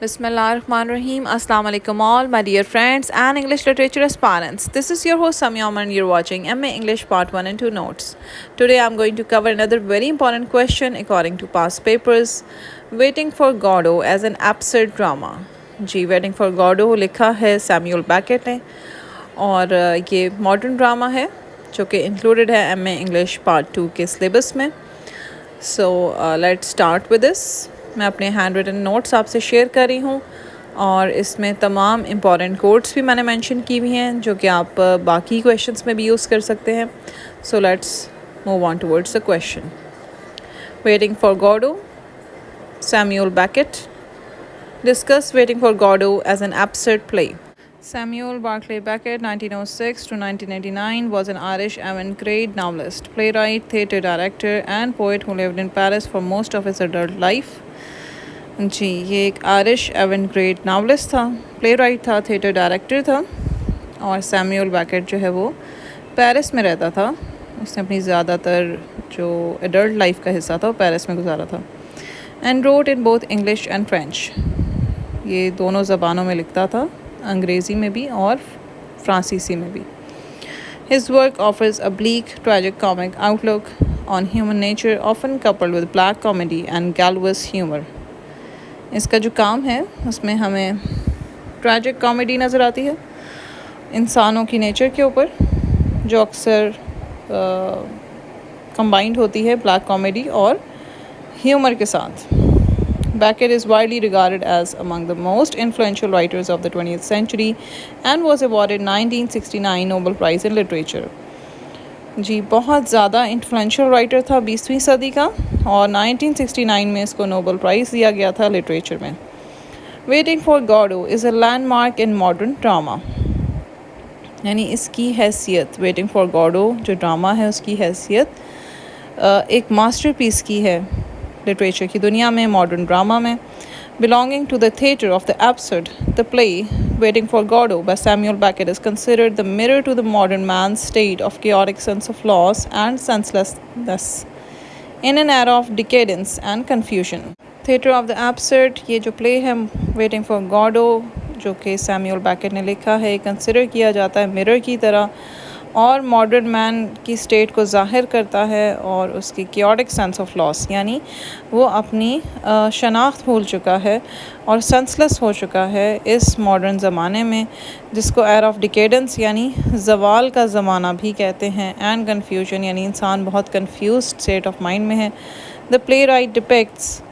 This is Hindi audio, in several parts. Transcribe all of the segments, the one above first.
Bismillahirrahmanirrahim. Assalamu alaikum all my dear friends and English literature aspirants. This is your host Samia Oman and you're watching MA English Part 1 and 2 notes. Today I'm going to cover another very important question according to past papers. Waiting for Godot as an absurd drama. जी वेटिंग फॉर गॉडो लिखा है सैम्यूअल बैकेट ने और ये मॉडर्न ड्रामा है जो कि इंक्लूडेड है एमए इंग्लिश पार्ट 2 के सिलेबस में. So let's start with this. मैं अपने हैंड रिटन नोट्स आपसे शेयर कर रही हूँ और इसमें तमाम इम्पॉर्टेंट कोड्स भी मैंने मेंशन की हुई हैं जो कि आप बाकी क्वेश्चंस में भी यूज़ कर सकते हैं. So let's move on towards the question. Waiting for Godot, Samuel Beckett. Discuss Waiting for Godot as an absurd play. Samuel Barclay Beckett, 1906 to 1989, was an Irish avant-garde novelist, playwright, theatre director, and poet who lived in Paris for most of his adult life. जी ये एक आयरिश avant-garde novelist था, playwright था, theatre director था और सैमुअल बैकेट जो है वो पेरिस में रहता था. उसने अपनी ज़्यादातर जो एडल्ट लाइफ का हिस्सा था वो पेरिस में गुजारा था. And wrote in both English and French. ये दोनों ज़बानों में लिखता था, अंग्रेज़ी में भी और फ्रांसीसी में भी. His work offers a bleak, tragic comic outlook on human nature, often coupled with black comedy and galvous humor. इसका जो काम है उसमें हमें ट्रैजिक कॉमेडी नज़र आती है इंसानों की नेचर के ऊपर, जो अक्सर कंबाइंड होती है ब्लैक कॉमेडी और ह्यूमर के साथ. Beckett is widely regarded as among the most influential writers of the 20th century and was awarded 1969 Nobel Prize in Literature. जी बहुत ज़्यादा इन्फ्लुएंशियल राइटर था 20वीं सदी का और 1969 में इसको नोबेल प्राइज़ दिया गया था लिटरेचर में. Waiting for Godot is a landmark in modern drama. यानी इसकी हैसियत, वेटिंग फॉर गॉडो जो ड्रामा है उसकी हैसियत एक मास्टरपीस की है लिटरेचर की दुनिया में, मॉडर्न ड्रामा में. Belonging to the theatre of the absurd, the play waiting for Godot by Samuel Beckett is considered the mirror to the modern man state of chaotic sense of loss and senselessness in an era of decadence and confusion. Theatre of the absurd ये जो प्ले है वेटिंग फॉर गॉडो जो कि सैमुअल बैकेट ने लिखा है, कंसिडर किया जाता है मिरर की तरह और मॉडर्न मैन की स्टेट को ज़ाहिर करता है और उसकी chaotic सेंस ऑफ लॉस, यानी वो अपनी शनाख्त भूल चुका है और सेंसलेस हो चुका है इस मॉडर्न ज़माने में जिसको एरा ऑफ डिकेडेंस यानी ज़वाल का ज़माना भी कहते हैं, एंड कन्फ्यूजन यानी इंसान बहुत कन्फ्यूज्ड स्टेट ऑफ माइंड में है. The play right depicts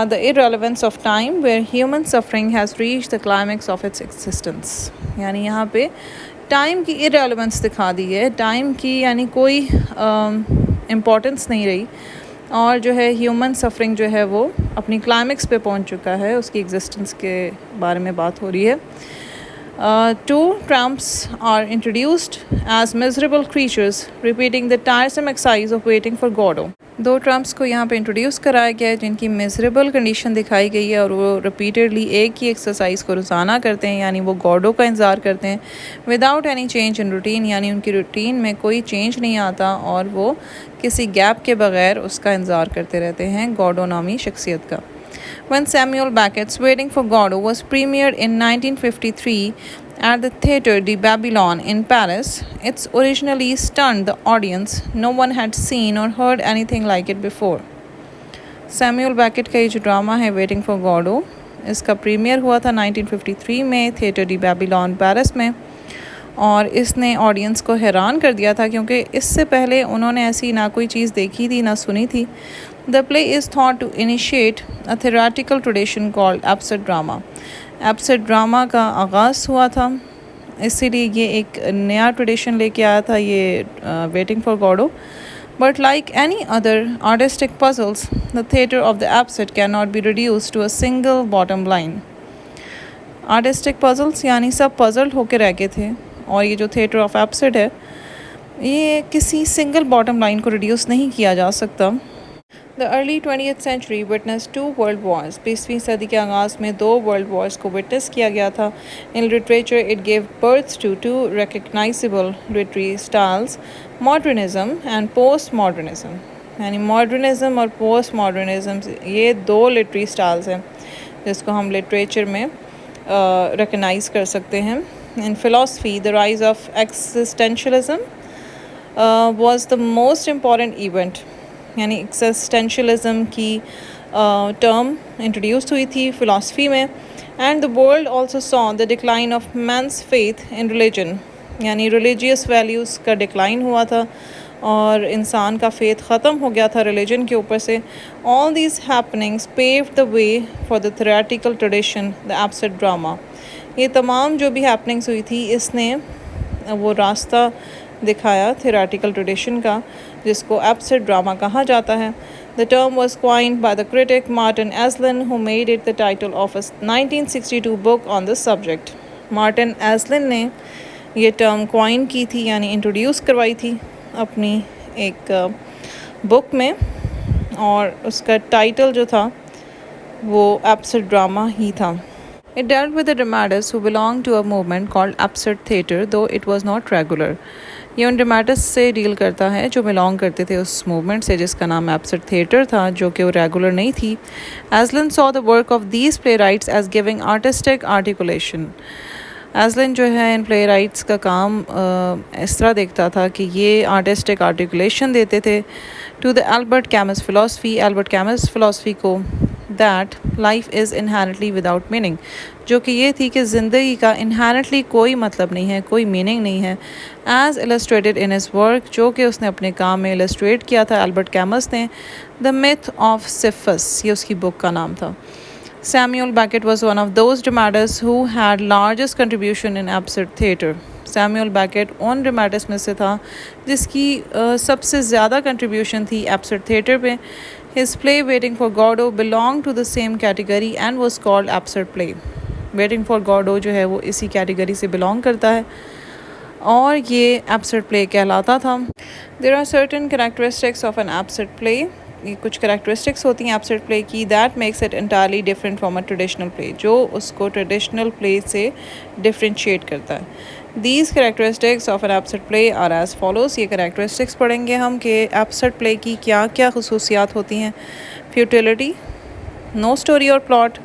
the irrelevance of time where human suffering has reached the climax of its existence. यानी यहाँ पे टाइम की इरेलेवेंस दिखा दी है, टाइम की यानी कोई इम्पोर्टेंस नहीं रही और जो है ह्यूमन सफरिंग जो है वो अपनी क्लाइमेक्स पे पहुंच चुका है, उसकी एग्जिस्टेंस के बारे में बात हो रही है. Two tramps are introduced as miserable creatures repeating the tiresome exercise of waiting for Godot. दो ट्रम्प्स को यहाँ पे इंट्रोड्यूस कराया गया है जिनकी मिजरेबल कंडीशन दिखाई गई है और वो रिपीटेडली एक ही एक्सरसाइज को रोज़ाना करते हैं, यानी वो गॉडो का इंतज़ार करते हैं without any change in routine, यानी उनकी रूटीन में कोई चेंज नहीं आता और वो किसी गैप के बगैर उसका इंतज़ार करते रहते हैं गॉडो नामी शख्सियत का. When Samuel Beckett's Waiting for Godot was premiered in 1953 at the Theatre de Babylone in Paris, it originally stunned the audience. No one had seen or heard anything like it before. Samuel Beckett का ये जो ड्रामा है Waiting for Godot, इसका प्रीमियर हुआ था 1953 में थिएटर डी बेबीलोन पेरिस में और इसने ऑडियंस को हैरान कर दिया था क्योंकि इससे पहले उन्होंने ऐसी ना कोई चीज़ देखी थी ना सुनी थी. The play is thought to initiate a theoretical tradition called absurd drama. Absurd drama का आगाज़ हुआ था, इसीलिए ये एक नया ट्रेडिशन लेके आया था ये Waiting for Godot. But like any other artistic puzzles, the theatre of the absurd cannot be reduced to a single bottom line. Artistic puzzles यानी सब puzzled होके रह गए थे और ये जो theatre of absurd है ये किसी single bottom line को reduce नहीं किया जा सकता. The early 20th century witnessed two world wars. 20वीं सदी के आगाज़ में दो वर्ल्ड वॉर्स को विटनेस किया गया था. In literature, it gave birth to two recognizable literary styles, modernism and postmodernism. यानी मॉडर्निज़म और पोस्ट मॉडर्निज़म ये दो लिटरी स्टाइल्स हैं जिसको हम लिटरेचर में रिकगनाइज़ कर सकते हैं. In philosophy the rise of existentialism was the most important event. यानी एक्सिस्टेंशलिज्म की टर्म इंट्रोड्यूस हुई थी फ़िलासफ़ी में. And the world also saw the decline of man's faith in religion. यानी रिलीजियस वैल्यूज़ का डिक्लाइन हुआ था और इंसान का फेथ ख़त्म हो गया था रिलीजन के ऊपर से. All these happenings paved the way for the theoretical tradition the absurd drama. ये तमाम जो भी हैपनिंग्स हुई थी इसने वो रास्ता दिखाया थ्योरेटिकल ट्रेडिशन का, जिसको एब्सर्ड ड्रामा कहा जाता है. The term was coined by the critic Martin Aslin, who made it the title of a 1962 book on the subject. Martin Aslin ने ये टर्म कॉइन की थी, यानी इंट्रोड्यूस करवाई थी अपनी एक बुक में, और उसका टाइटल जो था वो एब्सर्ड ड्रामा ही था. It dealt with the dramatists who belonged to a movement called absurd theatre, though it was not regular. ये उन ड्रामेटिस्ट से डील करता है जो बिलोंग करते थे उस मूवमेंट से जिसका नाम एब्सर्ड थिएटर था, जो कि वो रेगुलर नहीं थी. Esslin saw the work of these playwrights as giving artistic articulation. Esslin जो है इन प्ले राइट्स का काम इस तरह देखता था कि ये आर्टिस्टिक आर्टिकुलेशन देते थे to the Albert Camus philosophy. Albert Camus philosophy को that life is inherently without meaning, जो कि ये थी कि ज़िंदगी का इनहेरेंटली कोई मतलब नहीं है, कोई मीनिंग नहीं है. As illustrated in his work, जो कि उसने अपने काम में इलस्ट्रेट किया था एल्बर्ट कैमस ने. द मिथ ऑफ सिफस, ये उसकी बुक का नाम था. Samuel Beckett was one of those dramatists who had largest contribution in absurd theatre. Samuel Beckett उन ड्रामेटिस्ट में से था जिसकी सबसे ज़्यादा कंट्रीब्यूशन थी एब्सर्ड थिएटर पे. His play Waiting for Godot belonged to the same category and was called absurd play. Waiting for Godot जो है वो इसी कैटेगरी से बिलोंग करता है और ये एब्सर्ड प्ले कहलाता था. There are certain characteristics of an absurd play. ये कुछ करैक्टरिस्टिक्स होती हैं एब्सर्ड प्ले की, that makes it entirely different from a traditional play, जो उसको ट्रेडिशनल प्ले से डिफ्रेंशिएट करता है. These characteristics of an absurd play are as follows. ये करैक्टरिस्टिक्स पढ़ेंगे हम कि एब्सर्ड प्ले की क्या क्या खसूसियात होती हैं. फ्यूटिलिटी, नो स्टोरी और plot,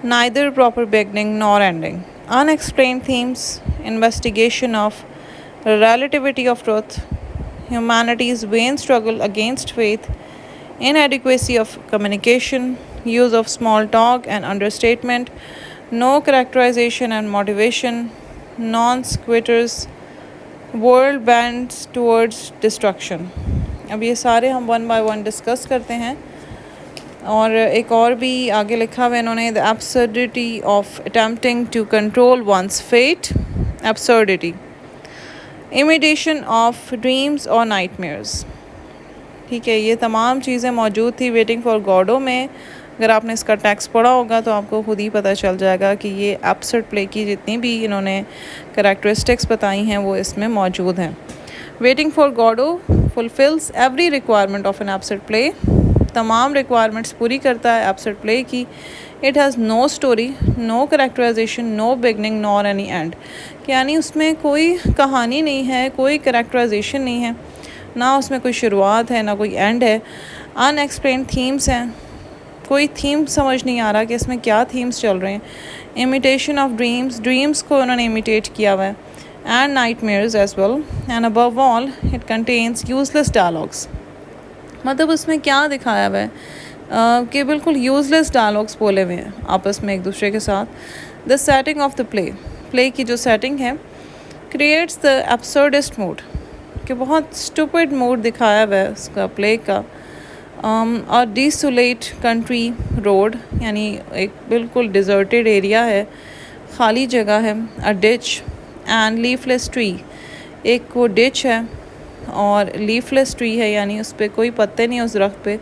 neither proper beginning nor ending, unexplained themes, investigation of relativity of truth, humanities when struggle against faith, inadequacy of communication, use of small talk and understatement, no characterization and motivation, non-sequiturs, world bends towards destruction. अब ये सारे हम वन बाय वन डिस्कस करते हैं. और एक और भी आगे लिखा हुआ इन्होंने, the absurdity of attempting to control one's fate, absurdity, imitation of dreams or nightmares. ठीक है, ये तमाम चीज़ें मौजूद थी वेटिंग फॉर गॉडो में. अगर आपने इसका टेक्स्ट पढ़ा होगा तो आपको खुद ही पता चल जाएगा कि ये एब्सर्ड प्ले की जितनी भी इन्होंने करैक्टरिस्टिक्स बताई हैं वो इसमें मौजूद हैं. Waiting for Godot fulfils every requirement of an absurd play. तमाम रिक्वायरमेंट्स पूरी करता है एब्सर्ड प्ले की. It has no story, no characterisation, no beginning nor any end. यानी उसमें कोई कहानी नहीं है, कोई करैक्टराइजेशन नहीं है, ना उसमें कोई शुरुआत है ना कोई एंड है. अनएक्सप्लेन्ड थीम्स हैं, कोई थीम समझ नहीं आ रहा कि इसमें क्या थीम्स चल रहे हैं. इमिटेशन ऑफ ड्रीम्स, ड्रीम्स को उन्होंने इमिटेट किया हुआ है. And nightmares as well. And above all it contains useless dialogues. मतलब उसमें क्या दिखाया हुआ है कि बिल्कुल यूजलेस डायलॉग्स बोले हुए हैं आपस में एक दूसरे के साथ. The setting of the play, play की जो सेटिंग है, क्रिएट्स द एब्सर्डेस्ट मूड, कि बहुत स्टूपिड मूड दिखाया हुआ है उसका प्ले का. और डिसोलेट कंट्री रोड, यानी एक बिल्कुल डिज़र्टेड एरिया है, खाली जगह है. अ डिच एंड लीफलेस ट्री, एक वो डिच है और लीफलेस ट्री है, यानी उस पर कोई पत्ते नहीं उस दरख्त पे.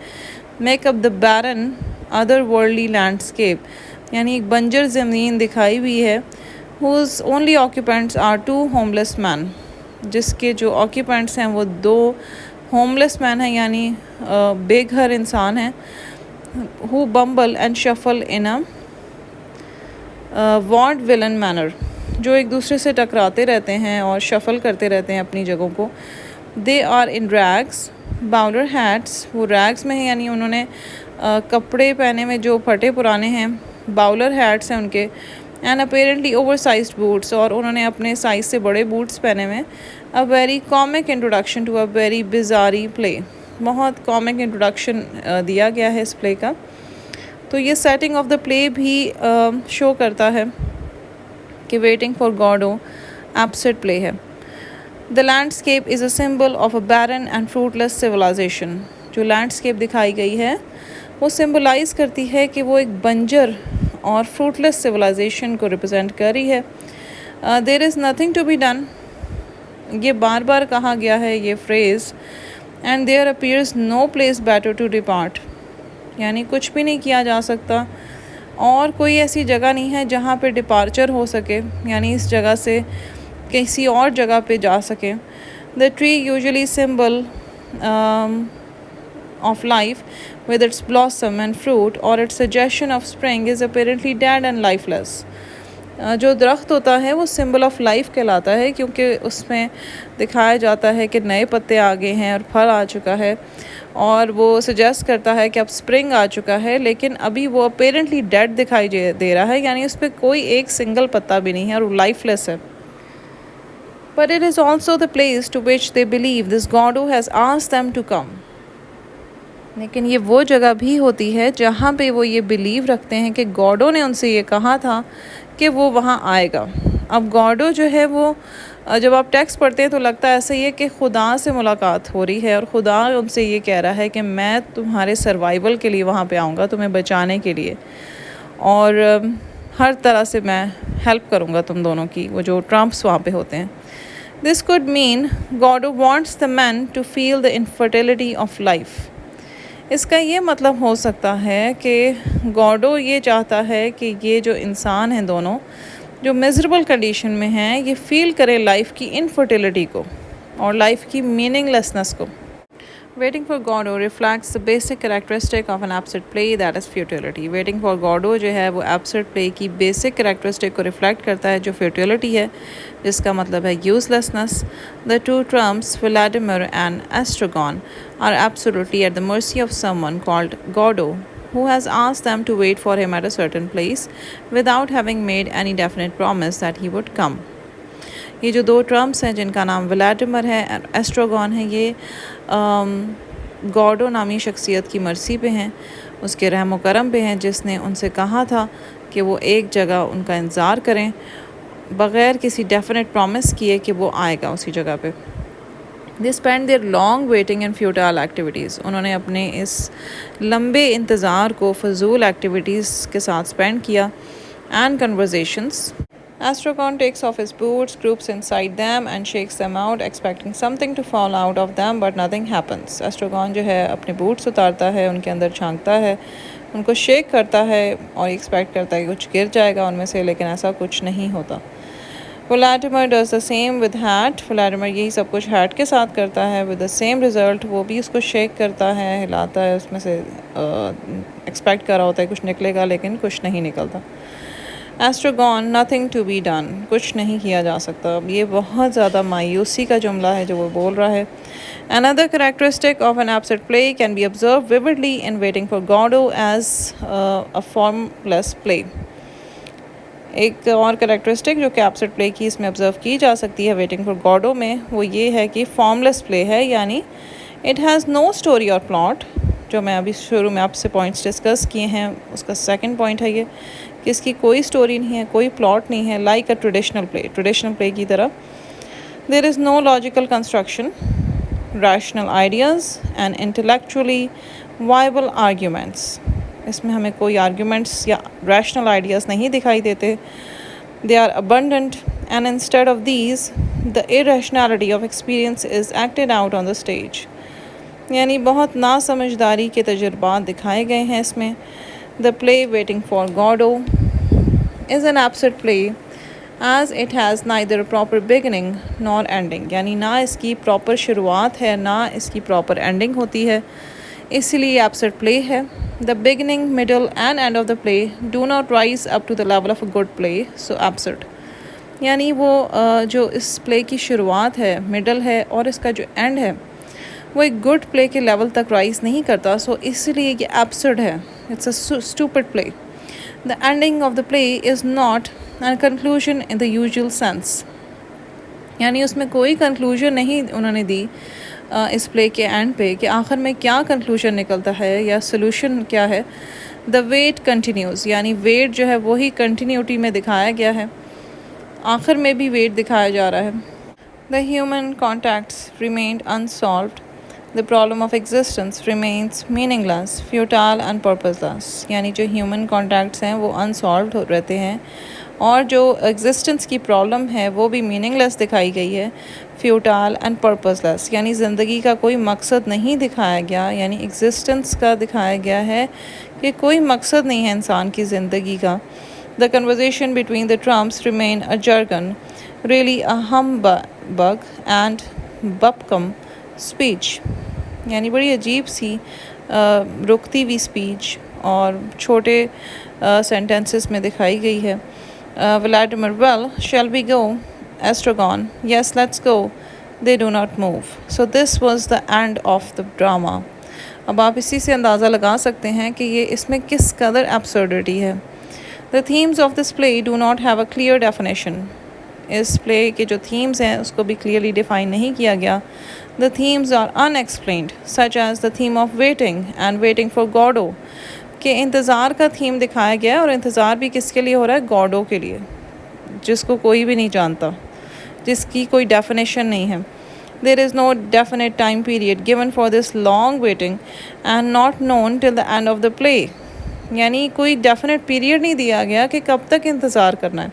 Make up the barren otherworldly landscape, यानी एक बंजर ज़मीन दिखाई हुई है. Whose only occupants are 2 homeless man, जिसके जो ऑक्यूपेंट्स हैं वो 2 होमलेस मैन हैं, यानी बेघर इंसान हैं. Who bumble and shuffle in a vaudevillian manner, जो एक दूसरे से टकराते रहते हैं और शफल करते रहते हैं अपनी जगहों को. They are in rags, bowler hats, वो रैग्स में है, यानी उन्होंने कपड़े पहने में जो फटे पुराने हैं. बाउलर हैट्स हैं उनके, and apparently over size boots, और उन्होंने अपने साइज से बड़े बूट्स पहने हुए। A very comic introduction to a very bizarre play, बहुत कॉमिक इंट्रोडक्शन दिया गया है इस प्ले का। तो ये सेटिंग ऑफ द प्ले भी शो करता है कि waiting for Godot absurd play है। The landscape is a symbol of a barren and fruitless civilisation, जो लैंडस्केप दिखाई गई है वो सिंबलाइज करती है कि वो एक बंजर और फ्रूटलेस सिविलाइजेशन को रिप्रेजेंट कर रही है। There is nothing to be done, ये बार बार कहा गया है ये phrase, and there appears no place better to depart, यानी कुछ भी नहीं किया जा सकता और कोई ऐसी जगह नहीं है जहाँ पे डिपार्चर हो सके, यानी इस जगह से किसी और जगह पे जा सके। The tree usually symbol of life with its blossom and fruit or its suggestion of spring is apparently dead and lifeless. जो दरख्त होता है वो सिंबल ऑफ लाइफ कहलाता है क्योंकि उसमें दिखाया जाता है कि नए पत्ते आ गए हैं और फल आ चुका है, और वो सजेस्ट करता है कि अब स्प्रिंग आ चुका है, लेकिन अभी वो अपेरेंटली डेड दिखाई दे रहा है, यानी उस पर कोई एक सिंगल पत्ता भी नहीं है और वो लाइफलेस है। But it is also the place to which they believe this Goddo has asked them to come. लेकिन ये वो जगह भी होती है जहाँ पे वो ये बिलीव रखते हैं कि गॉडो ने उनसे ये कहा था कि वो वहाँ आएगा। अब गॉडो जो है वो जब आप टेक्स्ट पढ़ते हैं तो लगता है ऐसा ही है कि खुदा से मुलाकात हो रही है और खुदा उनसे ये कह रहा है कि मैं तुम्हारे सर्वाइवल के लिए वहाँ पे आऊँगा, तुम्हें बचाने के लिए, और हर तरह से मैं हेल्प करूँगा तुम दोनों की, वो जो ट्रम्प्स वहाँ पे होते हैं। This could mean Godot wants the man to feel the infertility of life. इसका ये मतलब हो सकता है कि गॉडो ये चाहता है कि ये जो इंसान हैं दोनों जो मिजरेबल कंडीशन में हैं ये फील करें लाइफ की इनफर्टिलिटी को और लाइफ की मीनिंगलेसनेस को। Waiting for Godot reflects the basic characteristic of an absurd play that is futility. Waiting for Godot जो है वो एब्सर्ड प्ले की बेसिक कैरेक्टरिस्टिक को रिफ्लेक्ट करता है जो फ्यूटिलिटी है, जिसका मतलब है uselessness. The two tramps Vladimir and Estragon are absolutely at the mercy of someone called Godot who has asked them to wait for him at a certain place without having made any definite promise that he would come. ये जो दो ट्रम्प्स हैं जिनका नाम व्लादिमिर है और एस्ट्रागॉन है, ये गॉडो नामी शख्सियत की मर्सी पे हैं, उसके रहम करम पे हैं, जिसने उनसे कहा था कि वो एक जगह उनका इंतज़ार करें बग़ैर किसी डेफिनेट प्रॉमिस किए कि वो आएगा उसी जगह पे। They spend their long waiting and futile activities, उन्होंने अपने इस लंबे इंतज़ार को फजूल एक्टिविटीज़ के साथ स्पेंड किया and conversations. Astragon takes off his boots, groups inside them and shakes them out, expecting something to fall out of them, but nothing happens. Astragon जो है अपने बूट्स उतारता है, उनके अंदर झांकता है, उनको शेक करता है और एक्सपेक्ट करता है कि कुछ गिर जाएगा उनमें से, लेकिन ऐसा कुछ नहीं होता। Vladimir does the same with hat. Vladimir यही सब कुछ हैट के साथ करता है with the same result. वो भी उसको शेक करता है, हिलाता है, उसमें से एक्सपेक्ट कर रहा होता है कुछ निकलेगा, लेकिन कुछ नहीं निकलता। Astragon, nothing to be done, कुछ नहीं किया जा सकता। अब ये बहुत ज़्यादा मायूसी का जुमला है जो वो बोल रहा है। Another characteristic of an absurd play can be observed vividly in Waiting for Godot as a formless play. एक और कैरेक्टरिस्टिक जो कि एब्सर्ड प्ले की इसमें ऑब्जर्व की जा सकती है वेटिंग फॉर गॉडो में, वो ये है कि फॉर्मलेस प्ले है, यानी इट हैज़ नो स्टोरी और प्लॉट। जो मैं अभी शुरू में आपसे पॉइंट्स डिस्कस किए हैं उसका सेकंड पॉइंट है ये कि इसकी कोई स्टोरी नहीं है, कोई प्लॉट नहीं है, लाइक अ ट्रेडिशनल प्ले की तरह। There is no logical construction, rational ideas and intellectually viable arguments. इसमें हमें कोई आर्ग्यूमेंट्स या रैशनल आइडियाज़ नहीं दिखाई देते। They are abundant and instead of these the irrationality of experience is acted out on the stage, यानी बहुत नासमझदारी के तजुर्बात दिखाए गए हैं इसमें। The play waiting for Godot is an absurd play as it has neither proper beginning nor ending, यानी ना इसकी प्रॉपर शुरुआत है ना इसकी प्रॉपर एंडिंग होती है, इसलिए एब्सर्ड प्ले है। The beginning, middle and end of the play do not rise up to the level of a good play, so absurd. यानी वो जो इस प्ले की शुरुआत है, मिडल है और इसका जो एंड है वो एक गुड प्ले के लेवल तक राइज नहीं करता, सो इसलिए ये एब्सर्ड है। It's a stupid play. The ending of the play is not an conclusion in the usual sense, यानी उसमें कोई कंक्लूजन नहीं उन्होंने दी इस प्ले के एंड पे कि आखिर में क्या कंक्लूजन निकलता है या सोल्यूशन क्या है। द वेट कंटिन्यूज़, यानी वेट जो है वही कंटिन्यूटी में दिखाया गया है, आखिर में भी वेट दिखाया जा रहा है। The human contacts remained unsolved, the problem of existence remains meaningless, futile and purposeless, यानी जो ह्यूमन कॉन्टैक्ट्स हैं वो अनसॉल्व रहते हैं और जो एग्जिस्टेंस की प्रॉब्लम है वो भी मीनिंगलेस दिखाई गई है, फ्यूटाइल एंड पर्पसलेस, यानी ज़िंदगी का कोई मकसद नहीं दिखाया गया, यानी एग्जिस्टेंस का दिखाया गया है कि कोई मकसद नहीं है इंसान की ज़िंदगी का। The conversation between the tramps remain a jargon, really a humbug and bunkum speech, यानी बड़ी अजीब सी रुकती हुई स्पीच और छोटे सेंटेंसेस में दिखाई गई है। Vladimir, well, shall we go? Estragon, yes, let's go. They do not move. So this was the end of the drama. अब आप इसी से अंदाज़ा लगा सकते हैं कि ये इसमें किस कदर absurdity है। The themes of this play do not have a clear definition. इस प्ले के जो थीम्स हैं उसको भी क्लियरली डिफाइन नहीं किया गया। The themes are unexplained, such as the theme of waiting and waiting for Godot. कि इंतज़ार का थीम दिखाया गया है और इंतज़ार भी किसके लिए हो रहा है, गॉडो के लिए, जिसको कोई भी नहीं जानता, जिसकी कोई डेफिनेशन नहीं है। There is no definite time period given for this long waiting and not known till the end of the play, यानी कोई डेफिनेट पीरियड नहीं दिया गया कि कब तक इंतज़ार करना है।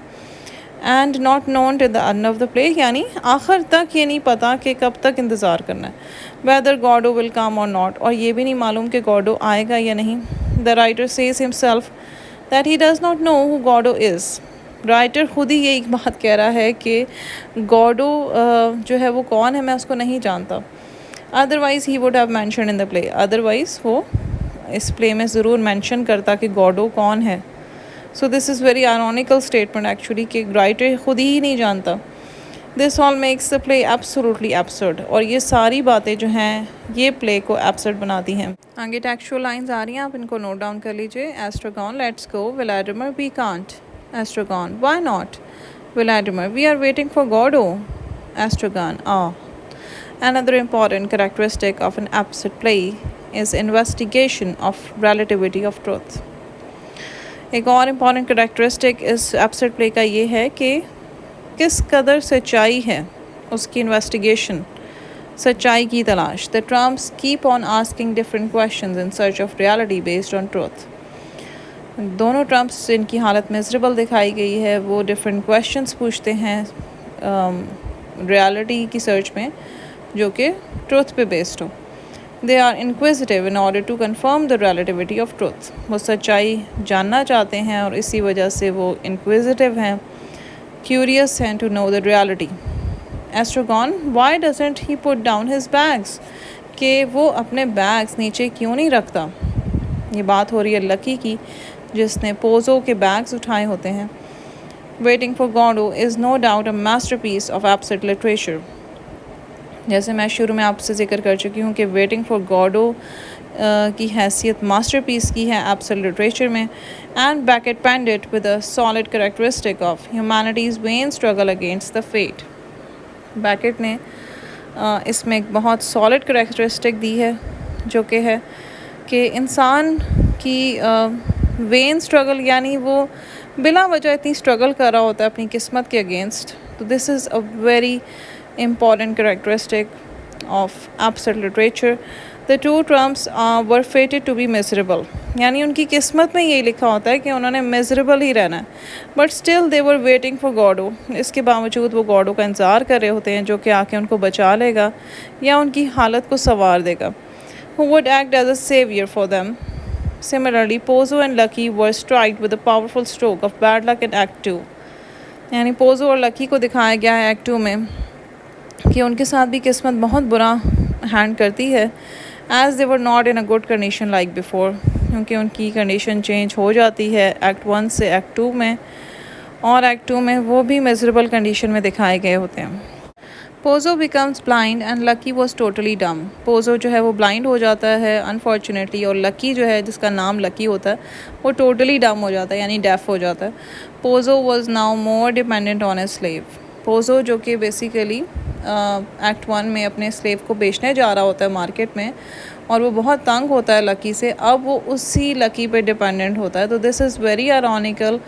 And not known till the end of the play, यानी आखिर तक ये नहीं पता कि कब तक इंतज़ार करना है। वेदर गॉडो विल कम और नॉट, और ये भी नहीं मालूम कि गॉडो आएगा या नहीं। The writer says himself that he does not know who Godot is. Writer खुद ही यही बात कह रहा है कि गॉडो जो है वो कौन है, मैं उसको नहीं जानता। Otherwise he would have mention in the play, otherwise वो इस प्ले में ज़रूर मेंशन करता कि गॉडो कौन है। So this is very ironical statement actually कि राइटर खुद ही नहीं जानता। This all makes the play absolutely absurd, और ये सारी बातें जो हैं ये प्ले को एब्सर्ड बनाती हैं। आगे टेक्सचुअल लाइंस आ रही हैं, आप इनको नोट डाउन कर लीजिए। Estragon, let's go. Vladimir, we can't. Estragon, why not? Vladimir, we are waiting for Godot. Estragon, Another important characteristic of an absurd play is investigation of relativity of truth. एक और इम्पॉर्टेंट करेक्टरिस्टिक इस एब्सर्ड प्ले का ये है कि किस कदर सच्चाई है, उसकी इन्वेस्टिगेशन, सच्चाई की तलाश। The Trump's keep on asking different questions in search of reality based on truth. दोनों ट्रम्प्स जिनकी हालत मिजरेबल दिखाई गई है वो डिफरेंट क्वेश्चंस पूछते हैं रियलिटी की सर्च में जो कि ट्रूथ पे बेस्ड हो। They are inquisitive in order to confirm the relativity of truth. वो सच्चाई जानना चाहते हैं और इसी वजह से वो इंक्विजिटिव हैं, क्यूरियस हैं to know the reality. Estragon, why doesn't he put down his bags, कि वो अपने बैग्स नीचे क्यों नहीं रखता। ये बात हो रही है लकी की, जिसने पोजो के बैग्स उठाए होते हैं। Waiting for Godot is no doubt a masterpiece of absurd literature. जैसे मैं शुरू में आपसे जिक्र कर चुकी हूँ कि वेटिंग फॉर गॉडो की हैसियत मास्टरपीस की है एब्सर्ड लिटरेचर में। And Beckett penned it with a solid characteristic of humanities when struggle against the fate. Beckett ने इसमें एक बहुत सॉलिड कैरेक्टरिस्टिक दी है जो कि है कि इंसान की वेन स्ट्रगल, यानी वो बिला वजह इतनी स्ट्रगल कर रहा होता है अपनी किस्मत के अगेंस्ट। तो this is a very important characteristic of absurd literature. The two Trumps were fated to be miserable, यानी उनकी किस्मत में यही लिखा होता है कि उन्होंने miserable ही रहना है। But still they were waiting for Godot. इसके बावजूद वो गॉडो का इंतज़ार कर रहे होते हैं जो कि आके उनको बचा लेगा या उनकी हालत को संवार देगा। Who would act as a savior for them. Similarly, Pozo and Lucky were struck with a powerful stroke of bad luck in Act 2. यानी पोजो और लकी को दिखाया गया है Act 2 में कि उनके साथ भी किस्मत बहुत बुरा हैंड करती है। As they were not in a good condition like before, क्योंकि उनकी कंडीशन चेंज हो जाती है Act 1 से Act 2 में, और Act 2 में वो भी मिजरेबल कंडीशन में दिखाए गए होते हैं। Pozzo becomes blind and lucky was totally डम। पोजो जो है वो ब्लाइंड हो जाता है अनफॉर्चुनेटली, और लकी जो है जिसका नाम लकी होता है वो टोटली डम हो जाता है यानी डेफ हो जाता है। Pozzo was now more dependent on a slave. Pozzo जो कि बेसिकली एक्ट 1 में अपने स्लेव को बेचने जा रहा होता है मार्केट में, और वो बहुत तंग होता है लकी से, अब वो उसी लकी पे डिपेंडेंट होता है। तो this is very ironical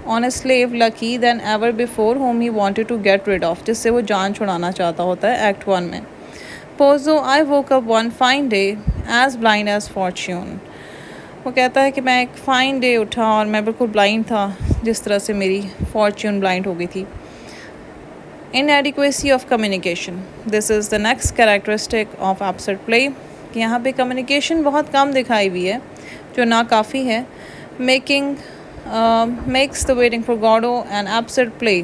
on a slave lucky than ever before home he wanted to get rid of, जिससे वो जान छुड़ाना चाहता होता है एक्ट 1 में। Pozzo I woke up one fine day as blind as fortune. वो कहता है कि मैं एक फ़ाइन डे उठा और मैं बिल्कुल ब्लाइंड था, जिस तरह से मेरी फॉर्च्यून ब्लाइंड हो गई थी। Inadequacy of communication. This is the next characteristic of absurd play. यहाँ पे communication बहुत कम दिखाई हुई है, जो नाकाफ़ी है। Makes the waiting for Godot an absurd play.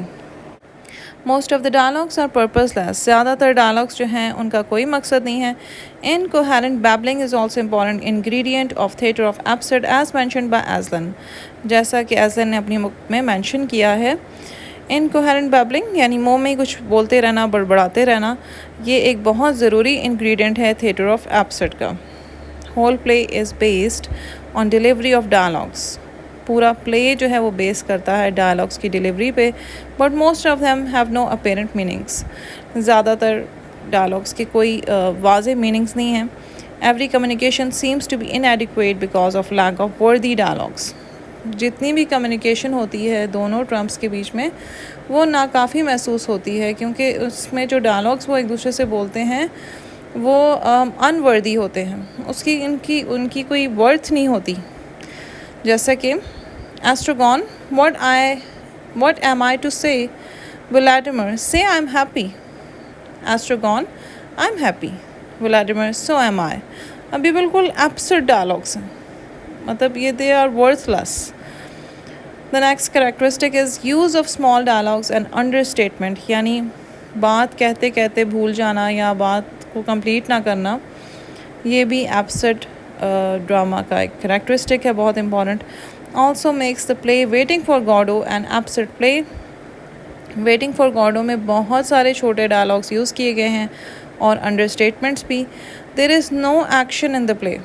Most of the dialogues are purposeless. ज़्यादातर dialogues जो हैं उनका कोई मकसद नहीं है। Incoherent babbling is also important ingredient of theatre of absurd as mentioned by Aslan. जैसा कि Aslan ने अपनी बुक में mention किया है, इनकोहेरेंट बैबलिंग यानी मुँह में कुछ बोलते रहना, बड़बड़ाते रहना, ये एक बहुत ज़रूरी इंग्रेडिएंट है थिएटर ऑफ एब्सर्ड का। Whole play is based on delivery of dialogues. पूरा प्ले जो है वो बेस करता है डायलॉग्स की डिलीवरी पे, but most of them have no apparent meanings. ज़्यादातर डायलॉग्स के कोई वाज़ेह मीनिंग्स नहीं हैं। Every communication seems to be inadequate because of lack of worthy dialogues. जितनी भी कम्युनिकेशन होती है दोनों ट्रम्प्स के बीच में, वो नाकाफ़ी महसूस होती है, क्योंकि उसमें जो डायलॉग्स वो एक दूसरे से बोलते हैं वो अनवर्दी होते हैं, उनकी कोई वर्थ नहीं होती। जैसा कि Estragon, what am I to say, Vladimir say I am happy, Estragon I am happy, Vladimir so am I. अभी बिल्कुल एब्सर्ड डायलॉग्स हैं, मतलब ये they are worthless. The next characteristic is use of small dialogues and understatement, यानी बात कहते कहते भूल जाना या बात को कंप्लीट ना करना, ये भी एब्सर्ड ड्रामा का एक कैरेक्टरिस्टिक है, बहुत important. Also makes the play waiting for Godot and absurd play. Waiting for Godot में बहुत सारे छोटे डायलॉग्स यूज़ किए गए हैं और अंडरस्टेटमेंट्स भी। There is no action in the play,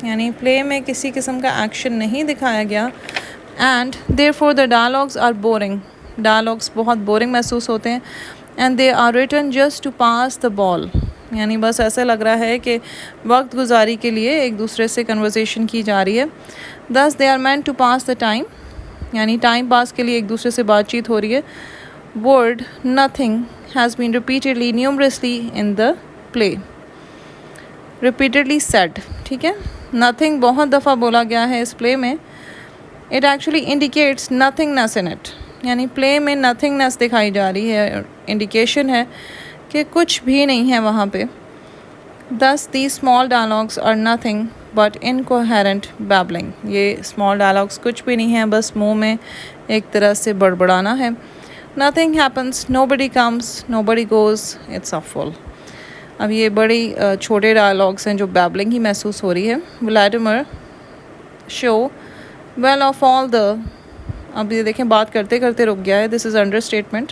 यानी प्ले में किसी किस्म का एक्शन नहीं दिखाया गया। And therefore the dialogues are boring, dialogues बहुत बोरिंग महसूस होते हैं। And they are written just to pass the ball, यानी बस ऐसा लग रहा है कि वक्त गुजारी के लिए एक दूसरे से कन्वर्सेशन की जा रही है। Thus they are meant to pass the time, यानी टाइम पास के लिए एक दूसरे से बातचीत हो रही है। Word nothing has been repeatedly numerously in the play, repeatedly said, ठीक है। नथिंग बहुत दफ़ा बोला गया है इस प्ले में। It actually indicates nothingness in it, यानी प्ले में नथिंगनेस दिखाई जा रही है, इंडिकेशन है कि कुछ भी नहीं है वहाँ पे। Thus the small dialogues are nothing but incoherent babbling. ये स्मॉल डायलॉग्स कुछ भी नहीं है, बस मुंह में एक तरह से बड़बड़ाना है। Nothing happens, nobody comes, nobody goes, it's a full. अब ये बड़ी छोटे डायलॉग्स हैं जो बैबलिंग ही महसूस हो रही है। Vladimir show well of all the, अब ये देखें बात करते करते रुक गया है, this is understatement.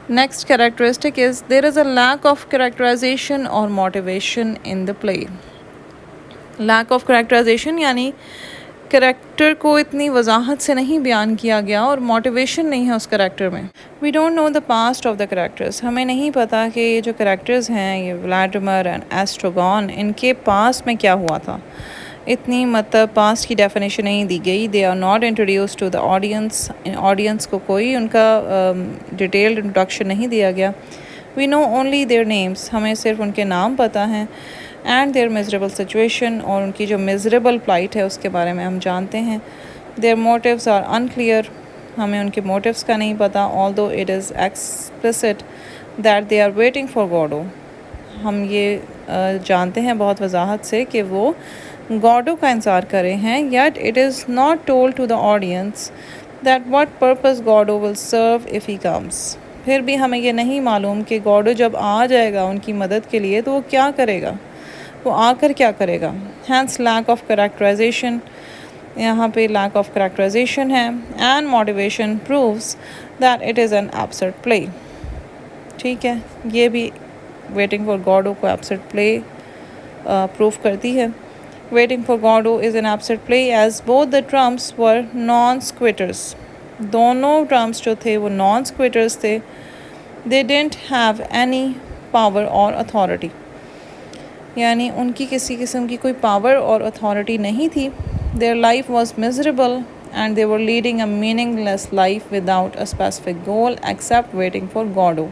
Next characteristic is there is a lack of characterization और motivation in the play. Lack of characterization यानी कैरेक्टर को इतनी वजाहत से नहीं बयान किया गया और मोटिवेशन नहीं है उस कैरेक्टर में। We don't know the past of the characters, हमें नहीं पता कि ये जो कैरेक्टर्स हैं, ये व्लादिमीर एंड एस्ट्रोगॉन, इनके पास में क्या हुआ था। इतनी मतलब पास्ट की डेफिनेशन नहीं दी गई। They are not introduce to the audience, audience को कोई उनका डिटेल्ड इंट्रोडक्शन नहीं दिया गया। We know only their names, हमें सिर्फ उनके नाम पता हैं। एंड देयर मिजरेबल सिचुएशन, और उनकी जो मिजरेबल प्लाइट है उसके बारे में हम जानते हैं। देयर मोटिव्स आर अनक्लियर, हमें उनके मोटिव्स का नहीं पता। Although it is explicit that they are waiting for Godot, हम ये जानते हैं बहुत वजाहत से कि वो गॉडो का इंतज़ार कर रहे हैं। Yet it is not told to the audience that what purpose Godot will serve if he comes. फिर भी हमें ये नहीं मालूम कि गॉडो जब आ जाएगा उनकी मदद के लिए तो वो क्या करेगा, वो आकर क्या करेगा। हैंस लैक ऑफ कैरेक्टराइजेशन, यहाँ पे लैक ऑफ करेक्टराइजेशन है and motivation proves that it is an absurd play. ठीक है, ये भी वेटिंग फॉर गॉडो को एब्सर्ड प्ले प्रूव करती है। Waiting for Godot is an absurd play as both the tramps were non squatters. दोनों ट्रम्प्स जो थे वो नॉन स्क्विटर्स थे। They didn't have any power और अथॉरिटी, यानी उनकी किसी किस्म की कोई पावर और अथॉरिटी नहीं थी। Their life was miserable and they were leading a meaningless life without a specific goal except waiting for Godot.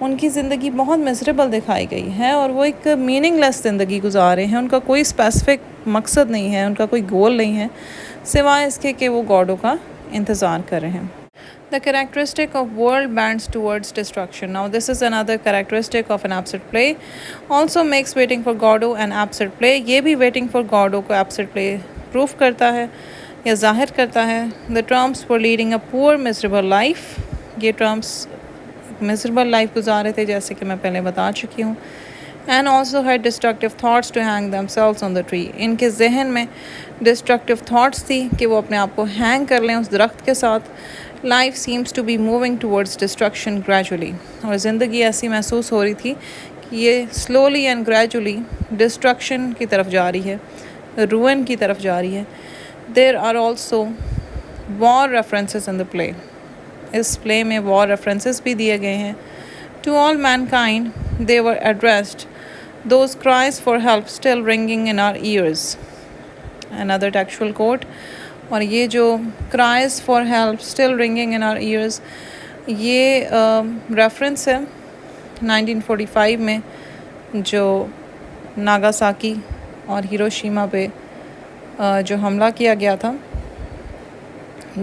उनकी ज़िंदगी बहुत मिजरेबल दिखाई गई है और वो एक मीनिंगलेस ज़िंदगी गुजार रहे हैं। उनका कोई स्पेसिफिक मकसद नहीं है, उनका कोई गोल नहीं है सिवाय इसके कि वो गॉडो का इंतज़ार कर रहे हैं। The characteristic of world bends towards destruction. Now this is another characteristic of an absurd play. Also makes Waiting for Godot an absurd play. ये भी Waiting for Godot को absurd play proof करता है या जाहिर करता है। The Trumps were leading a poor miserable life. ये Trumps miserable life गुजार रहे थे जैसे कि मैं पहले बता चुकी हूँ। And also had destructive thoughts to hang themselves on the tree. इनके जहन में destructive thoughts थी कि वो अपने आप को hang कर लें उस दरख्त के साथ। Life seems to be moving towards destruction gradually. और ज़िंदगी ऐसी महसूस हो रही थी कि ये slowly and gradually destruction की तरफ जा रही है, ruin की तरफ जा रही है। There are also war references in the play. इस play में war references भी दिए गए हैं। To all mankind they were addressed, those cries for help still ringing in our ears. Another textual quote. और ये जो cries for help still ringing in our ears, ये रेफरेंस है 1945 में जो नागासाकी और हिरोशिमा पे जो हमला किया गया था।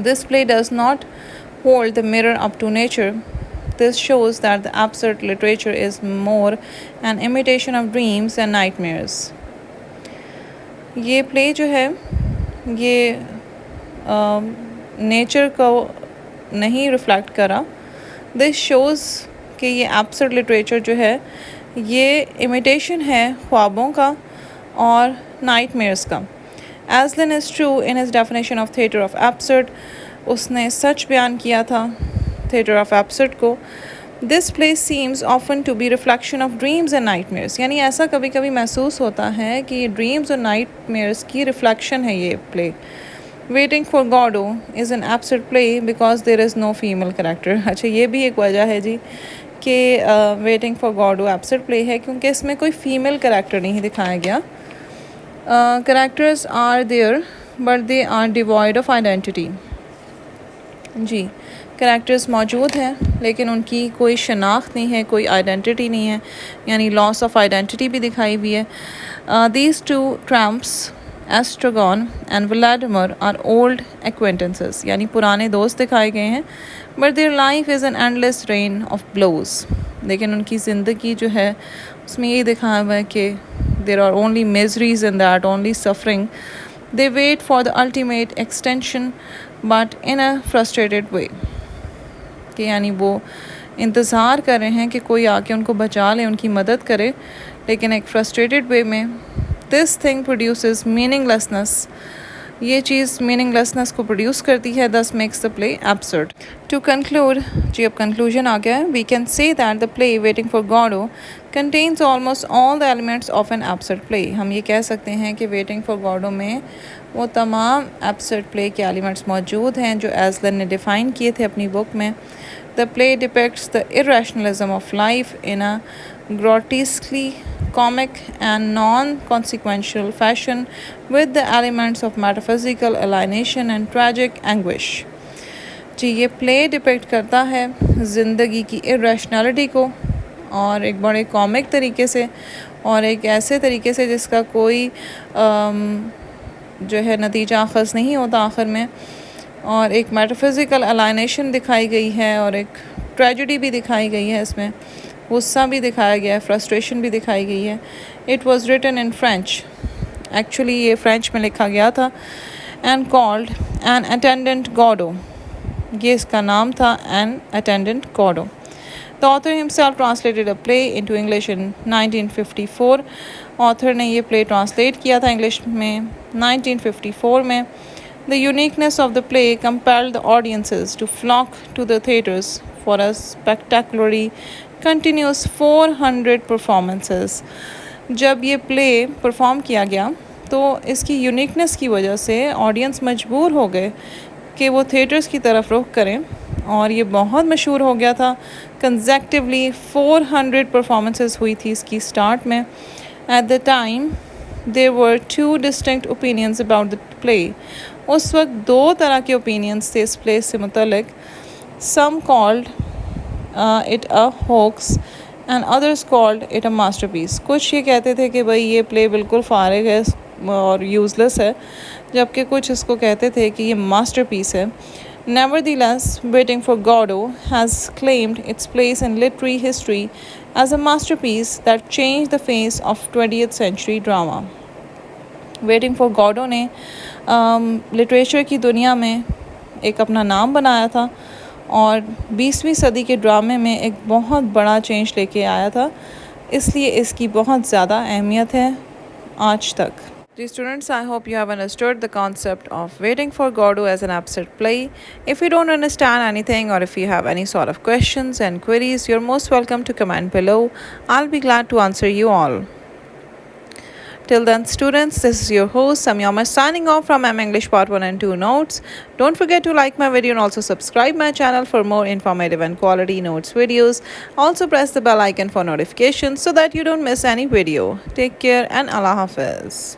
This play does not hold the mirror up to nature. This shows that the absurd literature is more an imitation of dreams and nightmares. ये प्ले जो है ये नेचर को नहीं रिफ्लेक्ट करा। दिस शोज़ कि ये एब्सर्ड लिटरेचर जो है ये इमिटेशन है ख्वाबों का और नाइटमेयर्स का। Esslin is true in his definition of theatre of absurd. उसने सच बयान किया था थिएटर ऑफ एब्सर्ड को। This play seems often to be reflection of dreams and nightmares, यानी ऐसा कभी कभी महसूस होता है कि ड्रीम्स और नाइटमेयर्स की रिफ्लेक्शन है ये play. Waiting for Godot is an absurd play because there is no female character. अच्छा, ये भी एक वजह है जी कि waiting for Godot absurd play है क्योंकि इसमें कोई फीमेल करेक्टर नहीं दिखाया गया। Characters are there but they are devoid of identity. जी, करेक्टर्स मौजूद हैं लेकिन उनकी कोई शनाख्त नहीं है, कोई आइडेंटिटी नहीं है, यानी लॉस ऑफ आइडेंटिटी भी दिखाई हुई है। These two tramps Estragon and Vladimir are old acquaintances, यानी पुराने दोस्त दिखाए गए हैं। But their life is an endless rain of blows, लेकिन उनकी ज़िंदगी जो है उसमें ये दिखाया हुआ है कि there are only miseries in that, only suffering. They wait for the ultimate extension but in a frustrated way, कि यानी वो इंतज़ार कर रहे हैं कि कोई आके उनको बचा ले, उनकी मदद करे, लेकिन एक फ्रस्ट्रेटेड वे में। दिस थिंग प्रोड्यूसेस मीनिंगलेसनेस, ये चीज़ मीनिंगलेसनेस को प्रोड्यूस करती है, thus makes the play absurd. To conclude, जी अब कंक्लूजन आ गया है। We can say that the play waiting for Godot contains almost all the elements of an absurd play. हम ये कह सकते हैं कि वेटिंग फॉर गॉडो में वो तमाम एब्सर्ड प्ले के एलिमेंट्स मौजूद हैं जो एजलन ने डिफ़ाइन किए थे अपनी बुक में। The play depicts the irrationalism of life in a grotesquely comic and non-consequential fashion with the elements of metaphysical alienation and tragic anguish. जी, ये प्ले डिपेक्ट करता है ज़िंदगी की इरेशनलिटी को और एक बड़े कॉमिक तरीके से और एक ऐसे तरीके से जिसका कोई जो है नतीजा अखज़ नहीं होता आखिर में, और एक मेटाफिज़िकल अलाइनेशन दिखाई गई है और एक ट्रेजेडी भी दिखाई गई है, इसमें गुस्सा भी दिखाया गया है, फ्रस्ट्रेशन भी दिखाई गई है। It was written in French, actually ये फ्रेंच में लिखा गया था। And called En Attendant Godot, ये इसका नाम था, En Attendant Godot. The author himself translated a play into English in 1954। Author ने ये प्ले ट्रांसलेट किया था इंग्लिश में 1954 में। The uniqueness of the play compelled the audiences to flock to the theatres for a spectacularly continuous 400 performances. जब ये प्ले परफॉर्म किया गया तो इसकी यूनिकनेस की वजह से ऑडियंस मजबूर हो गए कि वो थिएटर्स की तरफ रुख करें और ये बहुत मशहूर हो गया था। कंसेक्टिवली 400 परफॉर्मेंसेस हुई थी इसकी स्टार्ट में। At the time there were two distinct opinions about the play. उस वक्त दो तरह के ओपिनियंस थे इस प्ले से मुतल्लिक। Some called it a hoax and others called it a masterpiece. कुछ ये कहते थे कि भाई ये प्ले बिल्कुल फारिग है और यूज़लेस है, जबकि कुछ इसको कहते थे कि ये मास्टरपीस है। Nevertheless, Waiting for Godot has claimed its place in literary history as a masterpiece that changed the face of 20th century drama. Waiting for Godot ने लिटरेचर की दुनिया में एक अपना नाम बनाया था और 20वीं सदी के ड्रामे में एक बहुत बड़ा चेंज लेके आया था, इसलिए इसकी बहुत ज़्यादा अहमियत है आज तक। Dear students, I hope you have understood the concept of Waiting for Godot as an abstract play. If you don't understand anything or if you have any sort of questions and queries, you're most welcome to comment below. I'll be glad to answer you all. Till then, students, this is your host Samyama signing off from M English Part 1 and 2 Notes. Don't forget to like my video and also subscribe my channel for more informative and quality notes videos. Also press the bell icon for notifications so that you don't miss any video. Take care and Allah Hafiz.